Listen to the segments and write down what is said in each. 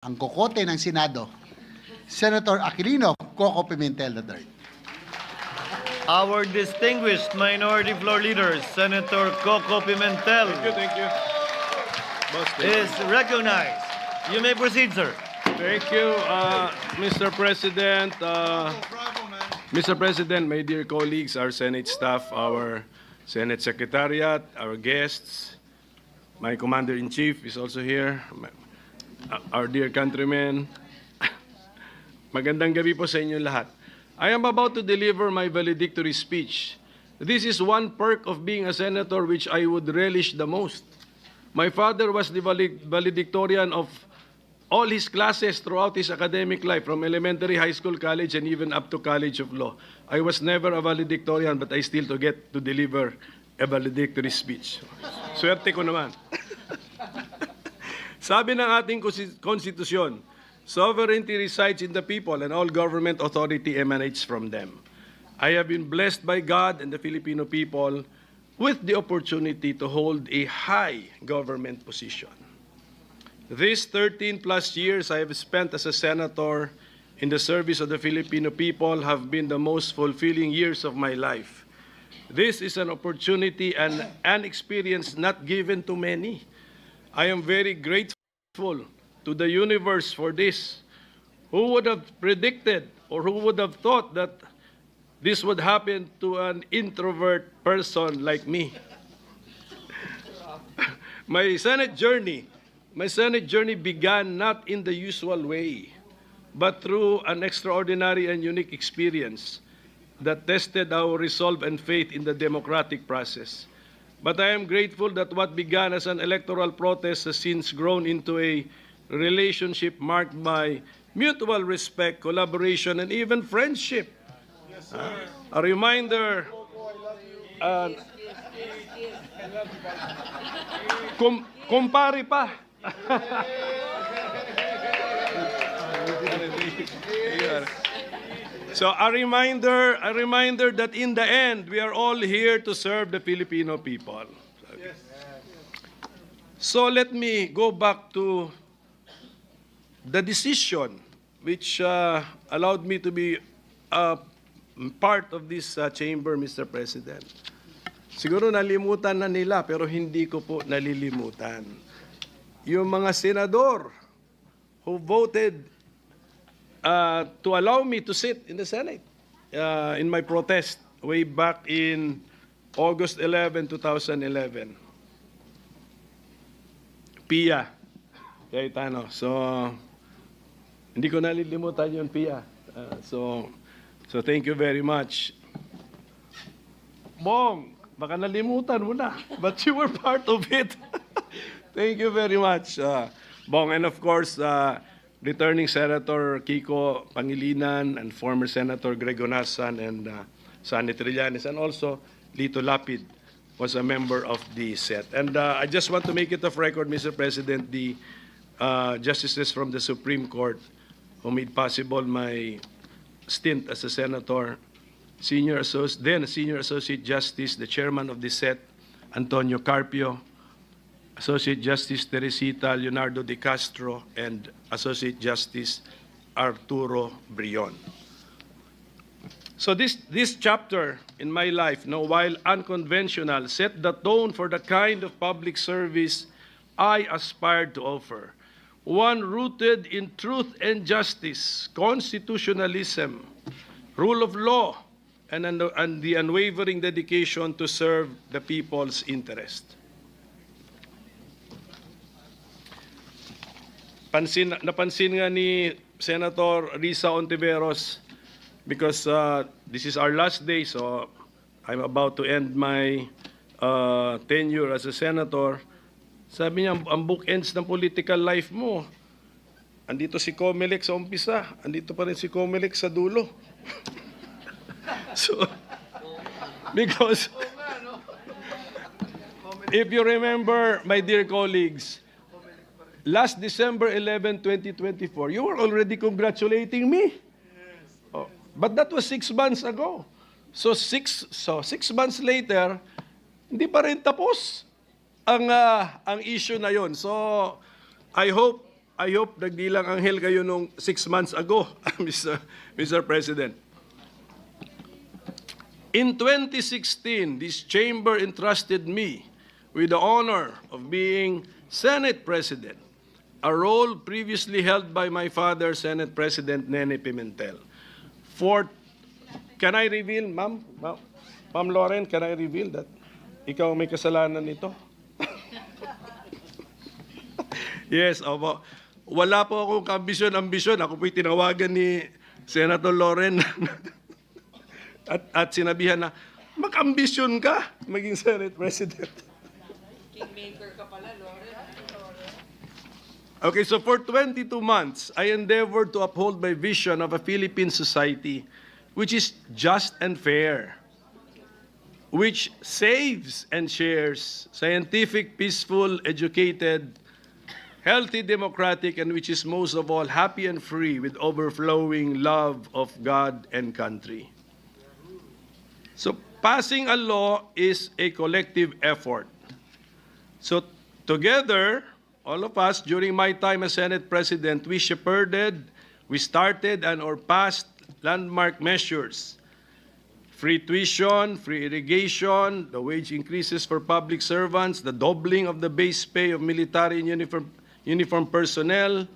ang kokote ng Senado, Senator Aquilino Coco Pimentel III. Our distinguished minority floor leader, Senator Coco Pimentel, Thank you. Boss, is recognized. You may proceed, sir. Thank you, Mr. President. Mr. President, my dear colleagues, our Senate staff, our Senate Secretariat, our guests, my Commander-in-Chief is also here, our dear countrymen. Magandang gabi po sa inyo lahat. I am about to deliver my valedictory speech. This is one perk of being a senator which I would relish the most. My father was the valedictorian of all his classes throughout his academic life, from elementary, high school, college, and even up to College of Law. I was never a valedictorian, but I still get to deliver a valedictory speech. Swerte ko naman. Sabi ng ating konstitusyon, sovereignty resides in the people and all government authority emanates from them. I have been blessed by God and the Filipino people with the opportunity to hold a high government position. These 13+ years I have spent as a senator in the service of the Filipino people have been the most fulfilling years of my life. This is an opportunity and an experience not given to many. I am very grateful to the universe for this. Who would have predicted or who would have thought that this would happen to an introvert person like me? My Senate journey began not in the usual way, but through an extraordinary and unique experience that tested our resolve and faith in the democratic process. But I am grateful that what began as an electoral protest has since grown into a relationship marked by mutual respect, collaboration, and even friendship. Yes, sir. A reminder, kumpare pa. So a reminder that in the end, we are all here to serve the Filipino people. So let me go back to the decision which allowed me to be part of this chamber, Mr. President. Siguro nalimutan na nila, pero hindi ko po nalilimutan. Yung mga senador who voted to allow me to sit in the Senate in my protest way back in August 11, 2011. Pia Cayetano. So, hindi ko nalilimutan yun, Pia. So thank you very much. Bong, baka nalimutan mo na, but you were part of it. Thank you very much, Bong. And of course, returning Senator Kiko Pangilinan and former Senator Greg Onasan and Sonny Trillanes, and also Lito Lapid was a member of the set. And I just want to make it of record, Mr. President, the justices from the Supreme Court who made possible my stint as a senator, then Senior Associate Justice, the chairman of the set, Antonio Carpio, Associate Justice Teresita Leonardo de Castro, and Associate Justice Arturo Brion. So this chapter in my life, while unconventional, set the tone for the kind of public service I aspired to offer. One rooted in truth and justice, constitutionalism, rule of law, and the unwavering dedication to serve the people's interest. Napansin nga ni Senator Risa Ontiveros, because this is our last day, so I'm about to end my tenure as a senator. Sabi niya, ang bookends ng political life mo, andito si Comelec sa umpisa, andito pa rin si Comelec sa dulo. So, because if you remember, my dear colleagues, last December 11, 2024, you were already congratulating me. Oh, but that was 6 months ago. So 6 months later, hindi pa rin tapos ang issue na yon. So I hope I hope nagdilang anghel kayo nung 6 months ago, Mr. President. In 2016, this chamber entrusted me with the honor of being Senate President, a role previously held by my father, Senate President Nene Pimentel. Can I reveal, Ma'am Lauren, can I reveal that ikaw may kasalanan nito? Yes, opo. Wala po akong ambisyon. Ako po'y tinawagan ni Senator Lauren at sinabihan na, mag-ambisyon ka maging Senate President. Kingmaker ka pala, Lauren. Okay, so for 22 months, I endeavored to uphold my vision of a Philippine society which is just and fair, which saves and shares, scientific, peaceful, educated, healthy, democratic, and which is most of all happy and free with overflowing love of God and country. So passing a law is a collective effort. So together, all of us, during my time as Senate President, we shepherded, we started and/or passed landmark measures. Free tuition, free irrigation, the wage increases for public servants, the doubling of the base pay of military and uniform personnel,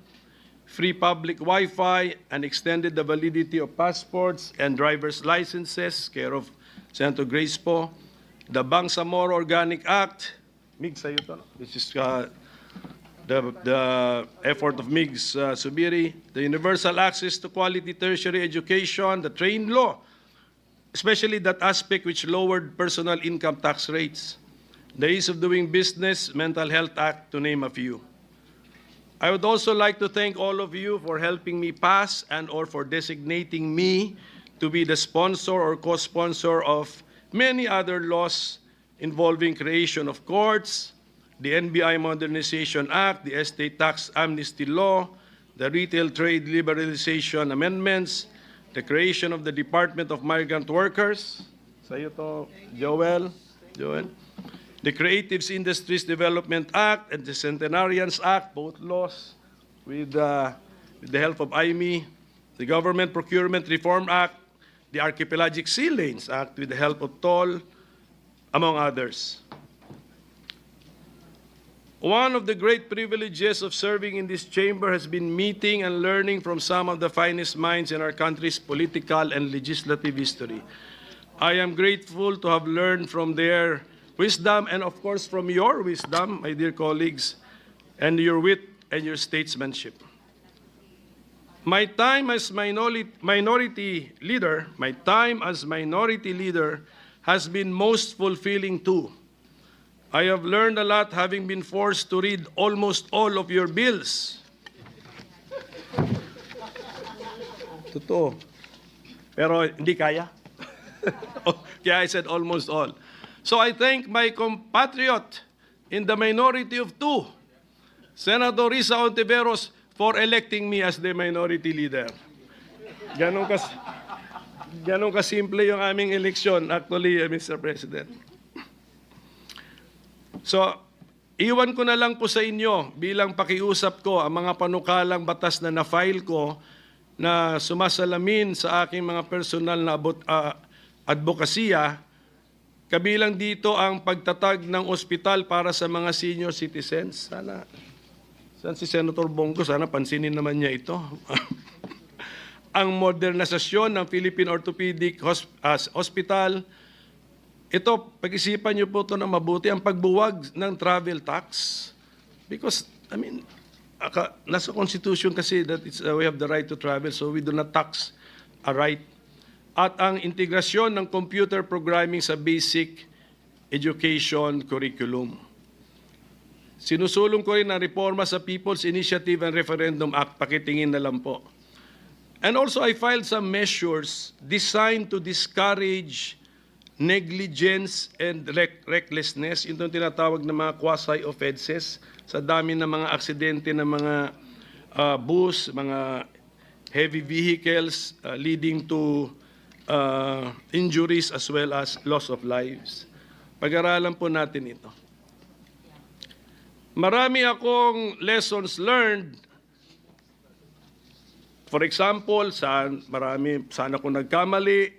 free public Wi-Fi, and extended the validity of passports and driver's licenses, care of Senator Grace po, the Bangsamoro Organic Act, Mig sa'yo to, this is the effort of Migs Subiri, the universal access to quality tertiary education, the train law, especially that aspect which lowered personal income tax rates, the ease of doing business, Mental Health Act, to name a few. I would also like to thank all of you for helping me pass and/or for designating me to be the sponsor or co-sponsor of many other laws involving creation of courts, the NBI Modernization Act, the Estate Tax Amnesty Law, the Retail Trade Liberalization Amendments, the creation of the Department of Migrant Workers, sa'yo to, Joel, the Creative Industries Development Act and the Centenarians Act, both laws with the help of IME, the Government Procurement Reform Act, the Archipelagic Sea Lanes Act with the help of TOL, among others. One of the great privileges of serving in this chamber has been meeting and learning from some of the finest minds in our country's political and legislative history. I am grateful to have learned from their wisdom and, of course, from your wisdom, my dear colleagues, and your wit and your statesmanship. My time as minority leader has been most fulfilling too. I have learned a lot having been forced to read almost all of your bills. Totoo. Pero hindi kaya. Kaya I said almost all. So I thank my compatriot in the minority of two, Senator Risa Ontiveros, for electing me as the minority leader. Ganun kasimple yung aming eleksyon, actually, Mr. President. So, iwan ko na lang po sa inyo bilang pakiusap ko ang mga panukalang batas na na-file ko na sumasalamin sa aking mga personal na advokasya. Kabilang dito ang pagtatag ng ospital para sa mga senior citizens. Saan si Senator Bongo? Sana pansinin naman niya ito. Ang modernisasyon ng Philippine Orthopedic Hospital. Ito, pag-isipan niyo po ito na mabuti, ang pagbuwag ng travel tax. Because, I mean, nasa Constitution kasi that we have the right to travel, so we do not tax a right. At ang integrasyon ng computer programming sa basic education curriculum. Sinusulong ko rin ang reforma sa People's Initiative and Referendum Act, pakitingin na lang po. And also I filed some measures designed to discourage negligence and recklessness, yung tinatawag na mga quasi-offenses sa dami ng mga aksidente ng mga bus, mga heavy vehicles leading to injuries as well as loss of lives. Pag-aralan po natin ito. Marami akong lessons learned For example, saan ako nagkamali,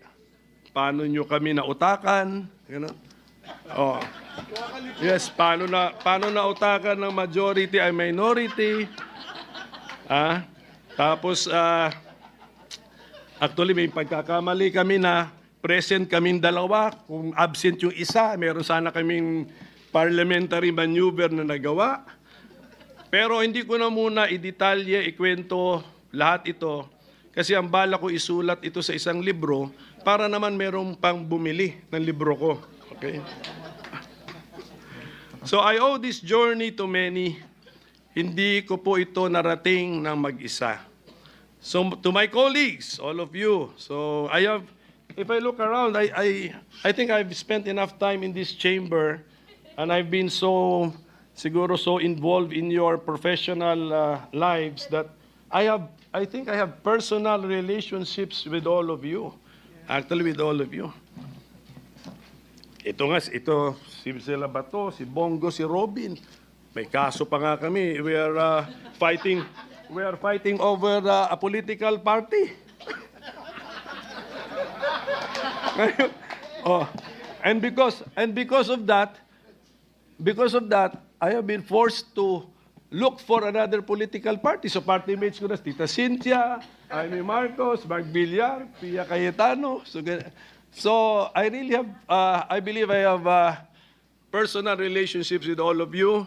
paano nyo kami nautakan, gano'n. Oh. Yes, paano nautakan ng majority ay minority. Tapos, actually, may pagkakamali kami na present kaming dalawa. Kung absent yung isa, meron sana kaming parliamentary maneuver na nagawa. Pero hindi ko na muna i-detalye, ikwento lahat ito. Kasi ang bala ko isulat ito sa isang libro para naman merong pang bumili ng libro ko. Okay? So I owe this journey to many. Hindi ko po ito narating ng mag-isa. So to my colleagues, all of you, so if I look around, I think I've spent enough time in this chamber and I've been siguro so involved in your professional lives that I think I have personal relationships with all of you. Actually, with all of you. Ito, si Sila Bato, si Bongo, si Robin. May kaso pa nga kami. We are fighting over a political party. And because of that, I have been forced to look for another political party. So party mates ko na, Tita Cynthia, Amy Marcos, Mark Villar, Pia Cayetano. So I really have, I believe I have personal relationships with all of you.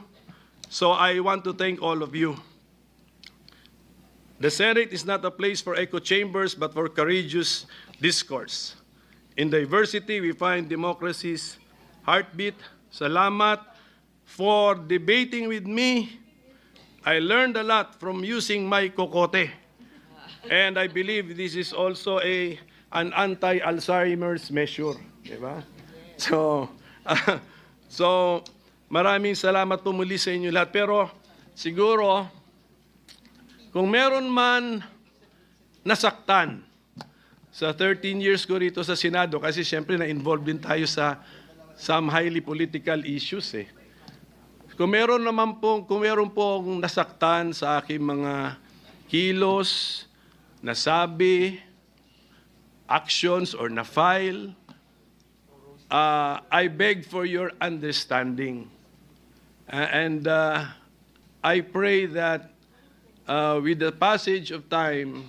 So I want to thank all of you. The Senate is not a place for echo chambers, but for courageous discourse. In diversity, we find democracy's heartbeat. Salamat for debating with me. I learned a lot from using my kokote. And I believe this is also an anti-Alzheimer's measure. Diba? So, maraming salamat po muli sa inyo lahat. Pero siguro, kung meron man nasaktan sa 13 years ko rito sa Senado, kasi siyempre na-involved din tayo sa some highly political issues eh. Kung meron pong nasaktan sa aking mga kilos, nasabi, actions, or na-file, I beg for your understanding. And I pray that with the passage of time,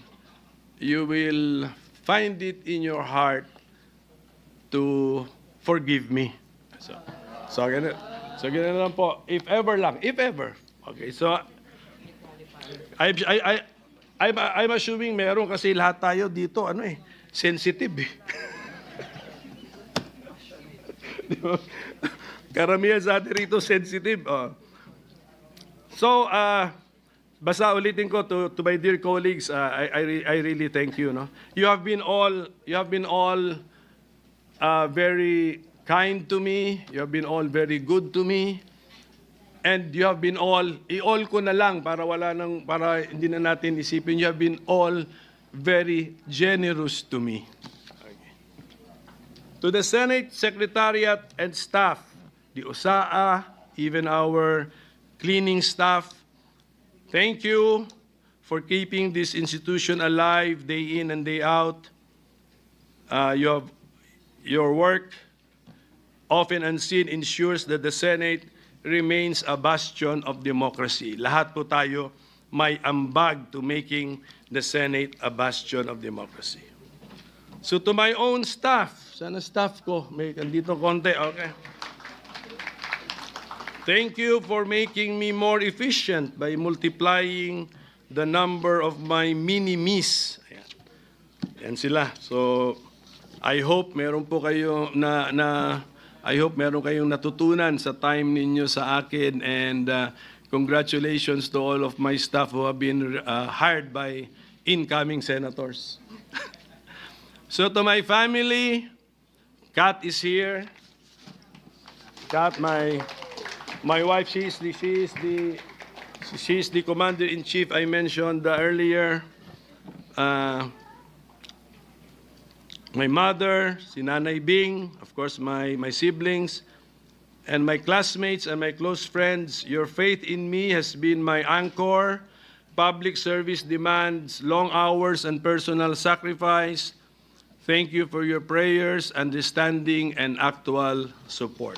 you will find it in your heart to forgive me. So ganun lang po. If ever. Okay, so I'm assuming meron kasi lahat tayo dito, sensitive eh. Karamihan sa atin rito sensitive. So, basta ulitin ko to my dear colleagues, I really thank you. No? You have been all very kind to me. You have been all very good to me. And you have been all ko na lang para hindi na natin isipin. You have been all very generous to me. Okay. To the Senate Secretariat and staff, the OSAA, even our cleaning staff, thank you for keeping this institution alive day in and day out. Your work, often unseen, ensures that the Senate remains a bastion of democracy. Lahat po tayo may ambag to making the Senate a bastion of democracy. So to my own staff, sana staff ko, may andito konti, okay. Thank you for making me more efficient by multiplying the number of my mini-me's. Yan sila. So I hope meron po kayo I hope meron kayong natutunan sa time ninyo sa akin, and congratulations to all of my staff who have been hired by incoming senators. So to my family, Kat is here. Kat, my wife, she is the commander-in-chief I mentioned earlier. My mother, si Nanay Bing, of course my siblings, and my classmates and my close friends. Your faith in me has been my anchor public service demands long hours and personal sacrifice. Thank you for your prayers, understanding, and actual support.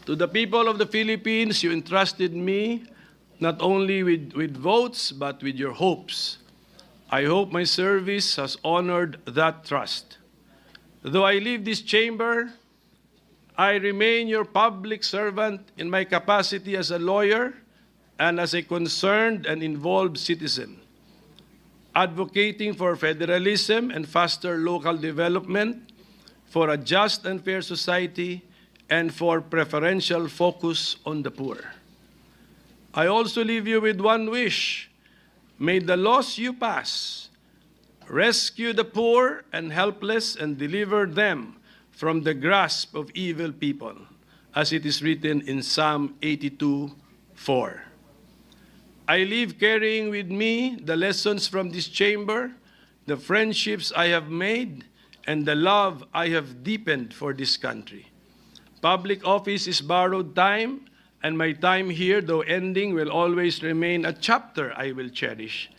To the people of the Philippines, you entrusted me not only with votes, but with your hopes. I hope my service has honored that trust. Though I leave this chamber, I remain your public servant in my capacity as a lawyer and as a concerned and involved citizen, advocating for federalism and faster local development, for a just and fair society, and for preferential focus on the poor. I also leave you with one wish. May the laws you pass rescue the poor and helpless and deliver them from the grasp of evil people, as it is written in Psalm 82:4. I leave carrying with me the lessons from this chamber, the friendships I have made, and the love I have deepened for this country. Public office is borrowed time, and my time here, though ending, will always remain a chapter I will cherish.